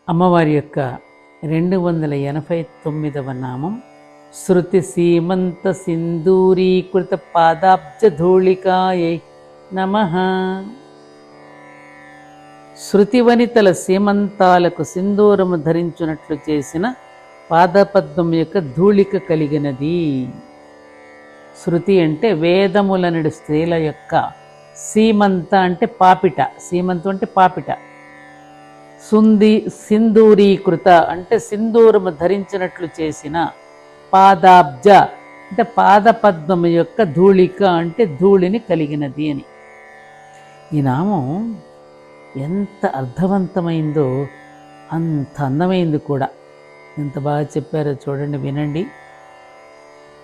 అమ్మవారి యొక్క 289వ నామం శృతి సీమంత సింధూరీకృత పాదాబ్జధూళికాయై నమః. శృతివనితల సీమంతాలకు సింధూరము ధరించునట్లు చేసిన పాదపద్మం యొక్క ధూళిక కలిగినది. శృతి అంటే వేదములనడి స్త్రీల యొక్క, సీమంత అంటే పాపిట, సీమంతం అంటే పాపిట, సింధూరీకృత అంటే సింధూరము ధరించినట్లు చేసిన, పాదాబ్జ అంటే పాదపద్మము యొక్క ధూళిక అంటే ధూళిని కలిగినది అని. ఈ నామం ఎంత అర్థవంతమైందో అంత అందమైంది కూడా. ఎంత బాగా చెప్పారో చూడండి, వినండి.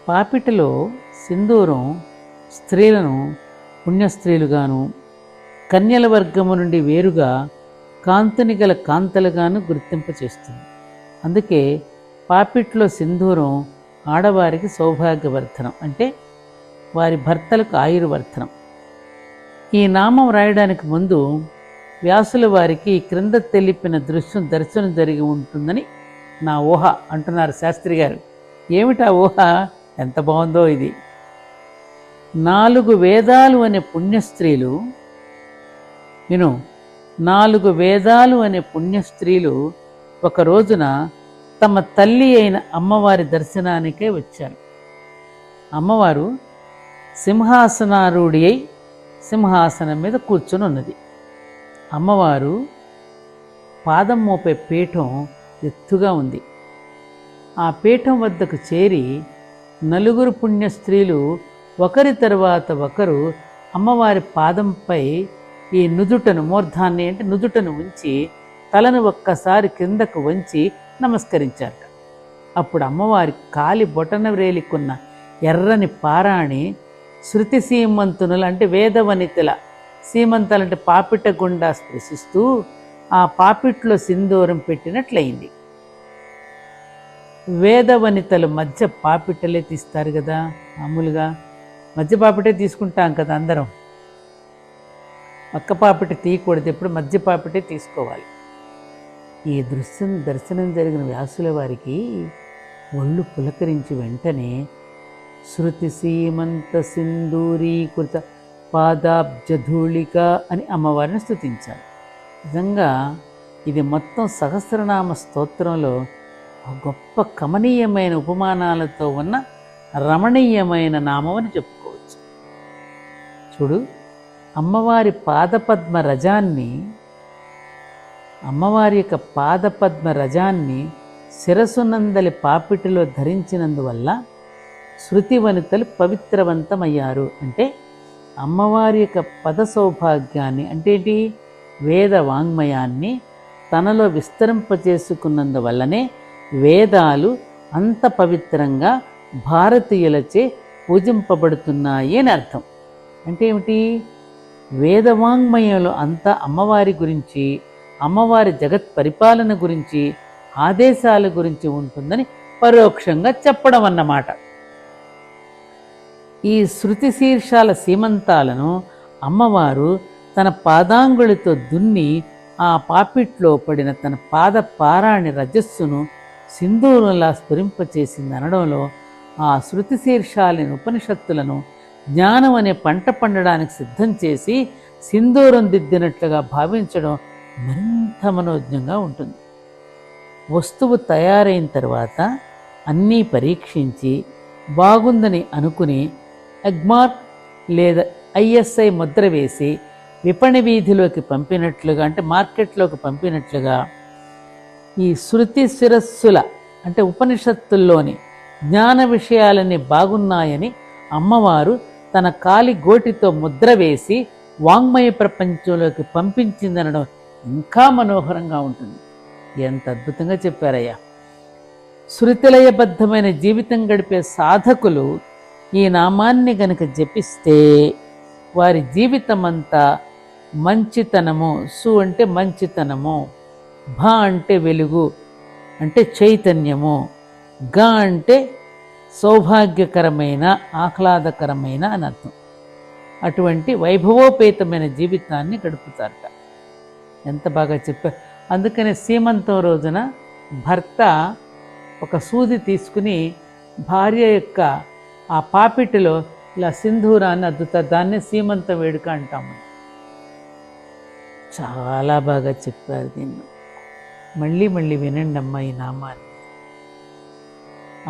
పాపిటలో సింధూరం స్త్రీలను పుణ్యస్త్రీలుగాను, కన్యల వర్గము నుండి వేరుగా కాంతుని గల కాంతలుగాను గుర్తింపచేస్తుంది. అందుకే పాపిట్లో సింధూరం ఆడవారికి సౌభాగ్యవర్ధనం, అంటే వారి భర్తలకు ఆయుర్వర్ధనం. ఈ నామం రాయడానికి ముందు వ్యాసుల వారికి క్రింద తెలిపిన దర్శనం జరిగి ఉంటుందని నా ఊహ అంటున్నారు శాస్త్రి గారు. ఏమిటా ఊహ? ఎంత బాగుందో ఇది. 4 వేదాలు అనే పుణ్యస్త్రీలు, విను, 4 వేదాలు అనే పుణ్యస్త్రీలు ఒక రోజున తమ తల్లి అయిన అమ్మవారి దర్శనానికే వచ్చారు. అమ్మవారు సింహాసనారూఢి అయి సింహాసనం మీద కూర్చొని ఉన్నది. అమ్మవారు పాదం మోపే పీఠం ఎత్తుగా ఉంది. ఆ పీఠం వద్దకు చేరి 4 పుణ్యస్త్రీలు ఒకరి తరువాత ఒకరు అమ్మవారి పాదంపై ఈ నుదుటను, మూర్ధాన్ని అంటే నుదుటను ఉంచి తలను ఒక్కసారి కిందకు వంచి నమస్కరించారట. అప్పుడు అమ్మవారి కాలి బొటన వ్రేలికున్న ఎర్రని పారాణి శృతి సీమంతునులు అంటే వేదవనితల, సీమంతాలంటే పాపిట గుండా స్పృశిస్తూ ఆ పాపిట్లో సింధూరం పెట్టినట్లయింది. వేదవనితలు మధ్య పాపిటలే తీస్తారు కదా, మామూలుగా మధ్య పాపిటే తీసుకుంటాం కదా అందరం. పక్క పాపిట తీయకూడదు, ఎప్పుడు మధ్య పాపిటే తీసుకోవాలి. ఈ దర్శనం జరిగిన వ్యాసుల వారికి ఒళ్ళు పులకరించి వెంటనే శృతి సీమంత సింధూరీకృత పాదాబ్జధూళిక అని అమ్మవారిని స్తుతించారు. నిజంగా ఇది మొత్తం సహస్రనామ స్తోత్రంలో గొప్ప కమనీయమైన ఉపమానాలతో ఉన్న రమణీయమైన నామం అని చెప్పుకోవచ్చు. చూడు, అమ్మవారి పాదపద్మ రజాన్ని, అమ్మవారి యొక్క పాదపద్మ రజాన్ని శిరసునందలి పాపిటిలో ధరించినందువల్ల శృతి వనితలు పవిత్రవంతమయ్యారు. అంటే అమ్మవారి యొక్క పద సౌభాగ్యాన్ని, అంటే ఏంటి, వేద వాంగ్మయాన్ని తనలో విస్తరింపచేసుకున్నందువల్లనే వేదాలు అంత పవిత్రంగా భారతీయులచే పూజింపబడుతున్నాయి అని అర్థం. అంటే ఏమిటి, వేదవాంగ్మయంలో అంతా అమ్మవారి గురించి, అమ్మవారి జగత్ పరిపాలన గురించి, ఆదేశాల గురించి ఉంటుందని పరోక్షంగా చెప్పడం అన్నమాట. ఈ శృతి శీర్షాల సీమంతాలను అమ్మవారు తన పాదాంగుళితో దున్ని ఆ పాపిట్లో పడిన తన పాద పారాణి రజస్సును సింధూరంలా స్ఫురింపచేసింది అనడంలో ఆ శృతి శీర్షాలని, ఉపనిషత్తులను జ్ఞానం అనే పంట పండడానికి సిద్ధం చేసి సింధూరం దిద్దినట్లుగా భావించడం మరింత మనోజ్ఞంగా ఉంటుంది. వస్తువు తయారైన తర్వాత అన్నీ పరీక్షించి బాగుందని అనుకుని అగ్మార్క్ లేదా ISI ముద్ర వేసి విపణి వీధిలోకి పంపినట్లుగా, అంటే మార్కెట్లోకి పంపినట్లుగా ఈ శృతి శిరస్సుల అంటే ఉపనిషత్తుల్లోని జ్ఞాన విషయాలన్నీ బాగున్నాయని అమ్మవారు తన కాలి గోటితో ముద్ర వేసి వాంగ్మయ ప్రపంచంలోకి పంపించిందనడం ఇంకా మనోహరంగా ఉంటుంది. ఎంత అద్భుతంగా చెప్పారయ్యా. శృతిలయబద్ధమైన జీవితం గడిపే సాధకులు ఈ నామాన్ని గనుక జపిస్తే వారి జీవితం అంతా మంచితనము, సు అంటే మంచితనము, భ అంటే వెలుగు అంటే చైతన్యము, గ అంటే సౌభాగ్యకరమైన, ఆహ్లాదకరమైన అని అర్థం. అటువంటి వైభవోపేతమైన జీవితాన్ని గడుపుతారట. ఎంత బాగా చెప్పారు. అందుకనే సీమంతం రోజున భర్త ఒక సూది తీసుకుని భార్య యొక్క ఆ పాపిటిలో ఇలా సింధూరాన్ని అద్దుతారు. దాన్నే సీమంత వేడుక అంటాము. చాలా బాగా చెప్పారు దీన్ని. మళ్ళీ మళ్ళీ వినండి అమ్మా ఈ నామాన్ని.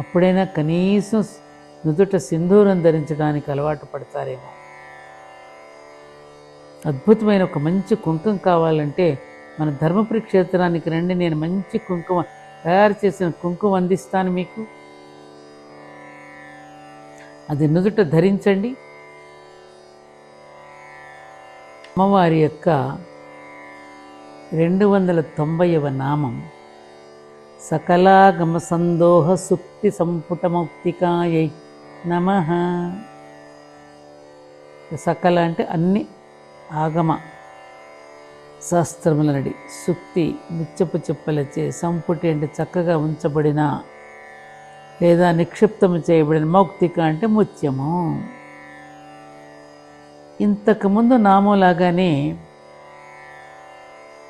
అప్పుడైనా కనీసం నుదుట సింధూరం ధరించడానికి అలవాటు పడతారేమో. అద్భుతమైన ఒక మంచి కుంకుమ కావాలంటే మన ధర్మపురి క్షేత్రానికి రండి, నేను మంచి కుంకుమ తయారు చేసిన కుంకుమ అందిస్తాను మీకు. అది నుదుట ధరించండి. అమ్మవారి యొక్క 290వ నామం సకలాగమ సందోహ సుక్తి సంపుటమౌక్తికాయై నమః. సకల అంటే అన్ని ఆగమ శాస్త్రములనడి, సుక్తి ముచ్చపు చెప్పలచే, సంపుటి అంటే చక్కగా ఉంచబడిన లేదా నిక్షిప్తము చేయబడిన, మౌక్తిక అంటే ముత్యము. ఇంతకుముందు నామంలాగానే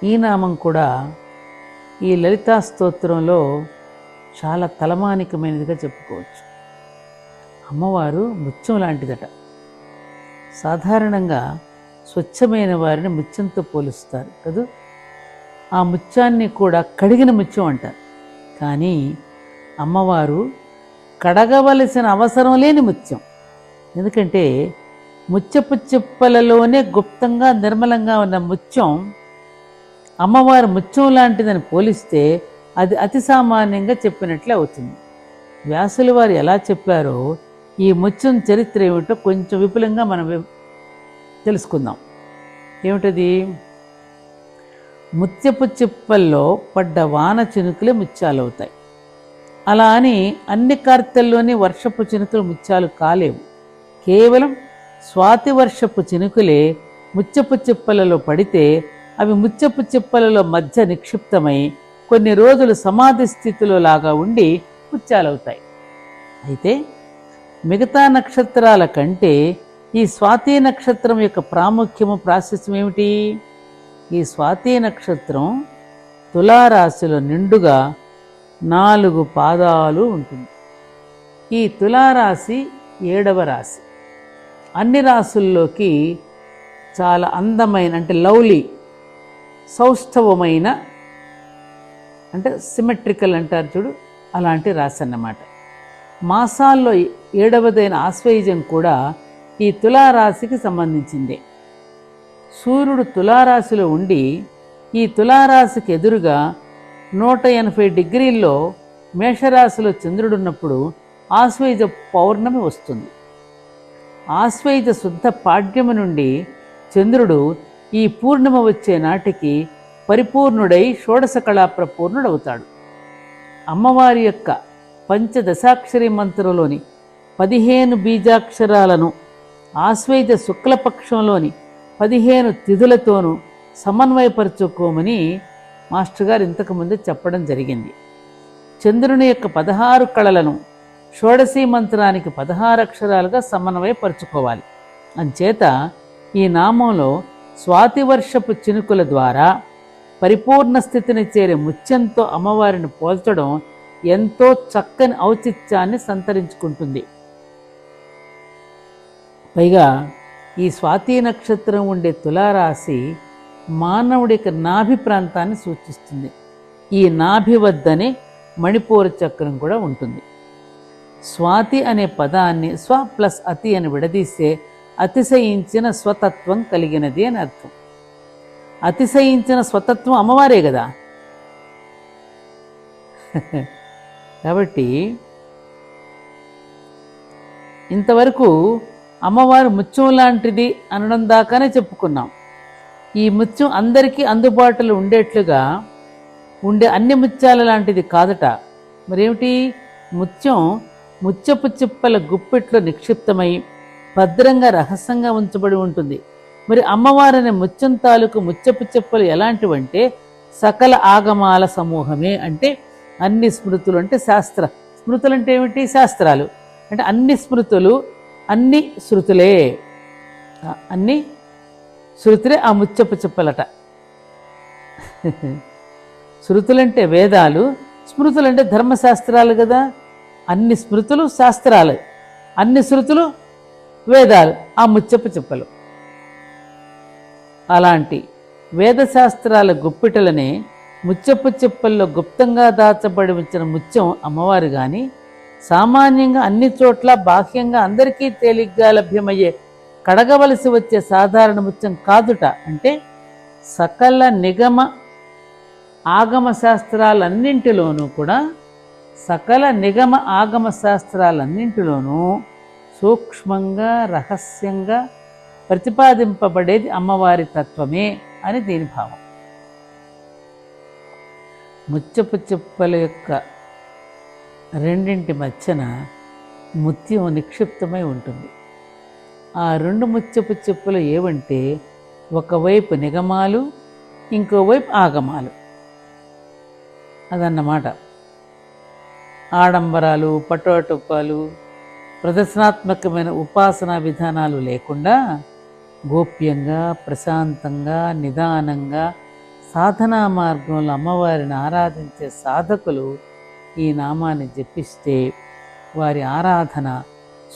ఈ నామం కూడా ఈ లలితా స్తోత్రంలో చాలా తలమానికమైనదిగా చెప్పుకోవచ్చు. అమ్మవారు ముత్యం లాంటిదట. సాధారణంగా స్వచ్ఛమైన వారిని ముత్యంతో పోలుస్తారు కదా. ఆ ముత్యాన్ని కూడా కడిగిన ముత్యం అంటారు. కానీ అమ్మవారు కడగవలసిన అవసరం లేని ముత్యం. ఎందుకంటే ముత్యపు చిప్పలలోనే గుప్తంగా నిర్మలంగా ఉన్న ముత్యం అమ్మవారు ముత్యం లాంటిదని పోలిస్తే అది అతి సామాన్యంగా చెప్పినట్లే అవుతుంది. వ్యాసుల వారు ఎలా చెప్పారో ఈ ముత్యం చరిత్ర ఏమిటో కొంచెం విపులంగా మనం తెలుసుకుందాం. ఏమిటది? ముత్యపు చిప్పల్లో పడ్డ వాన చినుకులే ముత్యాలు అవుతాయి. అలా అని అన్ని కార్తెల్లోని వర్షపు చినుకులు ముత్యాలు కాలేవు. కేవలం స్వాతి వర్షపు చినుకులే ముత్యపు చిప్పలలో పడితే అవి ముత్యపు చిప్పలలో మధ్య నిక్షిప్తమై కొన్ని రోజులు సమాధి స్థితిలో లాగా ఉండి ముత్యాలవుతాయి. అయితే మిగతా నక్షత్రాల కంటే ఈ స్వాతి నక్షత్రం యొక్క ప్రాముఖ్యము, ప్రాశస్త్యం ఏమిటి? ఈ స్వాతి నక్షత్రం తులారాశిలో నిండుగా 4 పాదాలు ఉంటుంది. ఈ తులారాశి 7వ రాశి. అన్ని రాశుల్లోకి చాలా అందమైన, అంటే లవ్లీ, సౌష్ఠవమైన, అంటే సిమెట్రికల్ అంటారు చూడు, అలాంటి రాశి అన్నమాట. మాసాల్లో 7వదైన ఆశ్వయుజం కూడా ఈ తులారాశికి సంబంధించిందే. సూర్యుడు తులారాశిలో ఉండి ఈ తులారాశికి ఎదురుగా 180 డిగ్రీల్లో మేషరాశిలో చంద్రుడున్నప్పుడు ఆశ్వయుజ పౌర్ణమి వస్తుంది. ఆశ్వయుజ శుద్ధ పాడ్యము నుండి చంద్రుడు ఈ పూర్ణిమ వచ్చే నాటికి పరిపూర్ణుడై షోడశ కళాప్రపూర్ణుడవుతాడు. అమ్మవారి యొక్క పంచదశాక్షరి మంత్రంలోని 15 బీజాక్షరాలను ఆశ్వయుజ శుక్లపక్షంలోని 15 తిథులతోనూ సమన్వయపరుచుకోమని మాస్టర్ గారు ఇంతకుముందు చెప్పడం జరిగింది. చంద్రుని యొక్క 16 కళలను షోడశీ మంత్రానికి 16 అక్షరాలుగా సమన్వయపరుచుకోవాలి. అంచేత ఈ నామంలో స్వాతి వర్షపు చినుకుల ద్వారా పరిపూర్ణ స్థితిని చేరే ముత్యంతో అమ్మవారిని పోల్చడం ఎంతో చక్కని ఔచిత్యాన్ని సంతరించుకుంటుంది. పైగా ఈ స్వాతి నక్షత్రం ఉండే తులారాశి మానవుడికి నాభి ప్రాంతాన్ని సూచిస్తుంది. ఈ నాభి వద్దనే మణిపూర చక్రం కూడా ఉంటుంది. స్వాతి అనే పదాన్ని స్వ ప్లస్ అతి అని విడదీస్తే అతిశయించిన స్వతత్వం కలిగినది అని అర్థం. అతిశయించిన స్వతత్వం అమ్మవారే కదా. కాబట్టి ఇంతవరకు అమ్మవారు ముత్యం లాంటిది అనడం దాకానే చెప్పుకున్నాం. ఈ ముత్యం అందరికీ అందుబాటులో ఉండేట్లుగా ఉండే అన్ని ముత్యాల లాంటిది కాదట. మరేమిటి? ముత్యం ముత్యపు చిప్పల గుప్పెట్లో నిక్షిప్తమై భద్రంగా రహస్యంగా ఉంచబడి ఉంటుంది. మరి అమ్మవారనే ముత్యం తాలూకు ముత్యపు చిప్పలు ఎలాంటివంటే సకల ఆగమాల సమూహమే. అంటే అన్ని స్మృతులు, అంటే శాస్త్ర స్మృతులు అంటే ఏమిటి? శాస్త్రాలు అంటే అన్ని స్మృతులు, అన్ని శృతులే, అన్ని శృతులే ఆ ముత్యపు చిప్పలట. శృతులంటే వేదాలు, స్మృతులంటే ధర్మశాస్త్రాలు కదా. అన్ని స్మృతులు శాస్త్రాలు, అన్ని శృతులు వేదాలు, ఆ ముత్యపు చిప్పలు. అలాంటి వేదశాస్త్రాల గుప్పిటలనే ముత్యపు చిప్పల్లో గుప్తంగా దాచబడి ఉంచిన ముత్యం అమ్మవారు కానీ, సామాన్యంగా అన్ని చోట్ల బాహ్యంగా అందరికీ తేలిగ్గా లభ్యమయ్యే కడగవలసి వచ్చే సాధారణ ముత్యం కాదుట. అంటే సకల నిగమ ఆగమ శాస్త్రాలన్నింటిలోనూ కూడా, సకల నిగమ ఆగమ శాస్త్రాలన్నింటిలోనూ సూక్ష్మంగా రహస్యంగా ప్రతిపాదింపబడేది అమ్మవారి తత్వమే అని దీని భావం. ముత్యపు చిప్పల యొక్క రెండింటి మధ్యన ముత్యం నిక్షిప్తమై ఉంటుంది. ఆ రెండు ముత్యపు చిప్పలు ఏవంటే, ఒకవైపు నిగమాలు, ఇంకోవైపు ఆగమాలు. అదన్నమాట. ఆడంబరాలు, పటోటపాలు, ప్రదర్శనాత్మకమైన ఉపాసనా విధానాలు లేకుండా గోప్యంగా, ప్రశాంతంగా, నిదానంగా సాధనా మార్గంలో అమ్మవారిని ఆరాధించే సాధకులు ఈ నామాన్ని జపిస్తే వారి ఆరాధన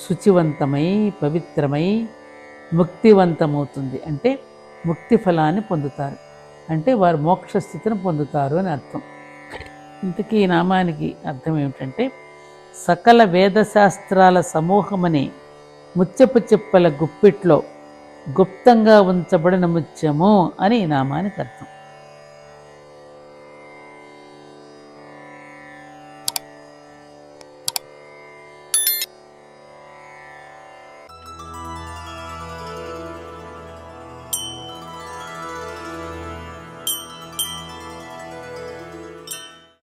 శుచివంతమై, పవిత్రమై, ముక్తివంతమవుతుంది. అంటే ముక్తి ఫలాన్ని పొందుతారు, అంటే వారు మోక్షస్థితిని పొందుతారు అని అర్థం. ఇంతకీ ఈ నామానికి అర్థం ఏమిటంటే, సకల వేదశాస్త్రాల సమూహమని ముత్యపు చిప్పల గుప్పిట్లో గుప్తంగా ఉంచబడిన ముత్యము అని ఈ నామానికి అర్థం.